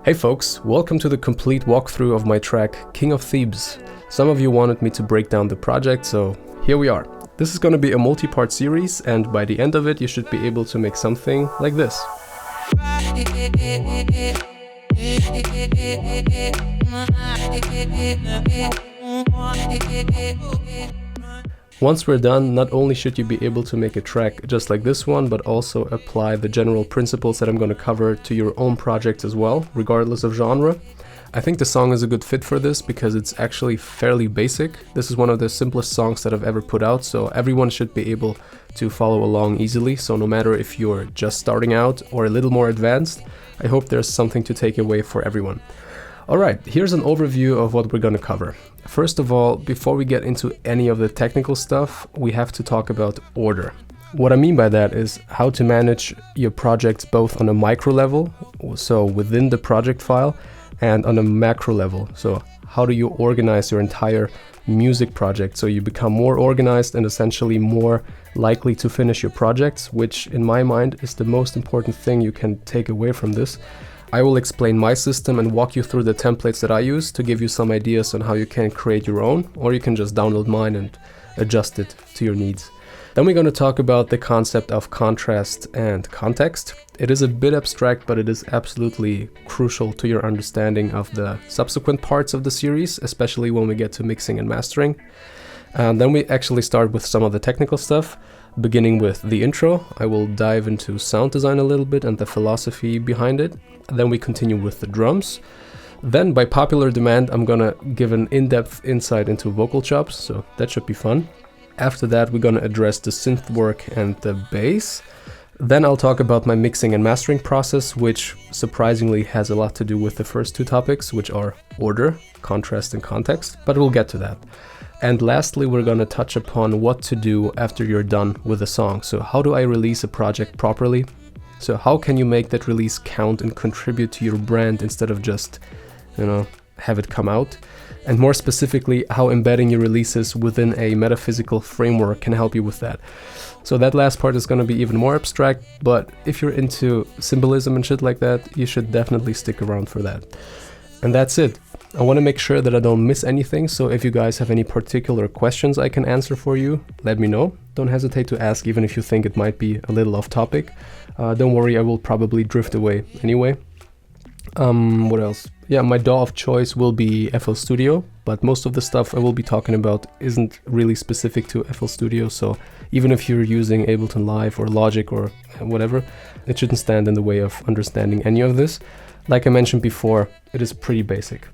Hey folks, welcome to the complete walkthrough of my track King of Thebes. Some of you wanted me to break down the project, so here we are. This is going to be a multi-part series, and by the end of it you should be able to make something like this. Once we're done, not only should you be able to make a track just like this one, but also apply the general principles that I'm going to cover to your own project as well, regardless of genre. I think the song is a good fit for this because it's actually fairly basic. This is one of the simplest songs that I've ever put out, so everyone should be able to follow along easily. So no matter if you're just starting out or a little more advanced, I hope there's something to take away for everyone. Alright, here's an overview of what we're going to cover. First of all, before we get into any of the technical stuff, we have to talk about order. What I mean by that is how to manage your projects both on a micro level, so within the project file, and on a macro level. So how do you organize your entire music project so you become more organized and essentially more likely to finish your projects, which in my mind is the most important thing you can take away from this. I will explain my system and walk you through the templates that I use to give you some ideas on how you can create your own, or you can just download mine and adjust it to your needs. Then we're going to talk about the concept of contrast and context. It is a bit abstract, but it is absolutely crucial to your understanding of the subsequent parts of the series, especially when we get to mixing and mastering. And then we actually start with some of the technical stuff. Beginning with the intro, I will dive into sound design a little bit and the philosophy behind it. And then we continue with the drums. Then by popular demand, I'm gonna give an in-depth insight into vocal chops, so that should be fun. After that, we're gonna address the synth work and the bass. Then I'll talk about my mixing and mastering process, which surprisingly has a lot to do with the first two topics, which are order, contrast, and context, but we'll get to that. And lastly, we're going to touch upon what to do after you're done with a song. So how do I release a project properly? So how can you make that release count and contribute to your brand instead of just, have it come out? And more specifically, how embedding your releases within a metaphysical framework can help you with that. So that last part is going to be even more abstract, but if you're into symbolism and shit like that, you should definitely stick around for that. And that's it. I want to make sure that I don't miss anything, so if you guys have any particular questions I can answer for you, let me know. Don't hesitate to ask, even if you think it might be a little off topic. Don't worry, I will probably drift away anyway. What else? Yeah, my DAW of choice will be FL Studio, but most of the stuff I will be talking about isn't really specific to FL Studio, so even if you're using Ableton Live or Logic or whatever, it shouldn't stand in the way of understanding any of this. Like I mentioned before, it is pretty basic.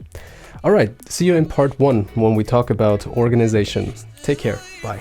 Alright, see you in part 1 when we talk about organization. Take care, bye.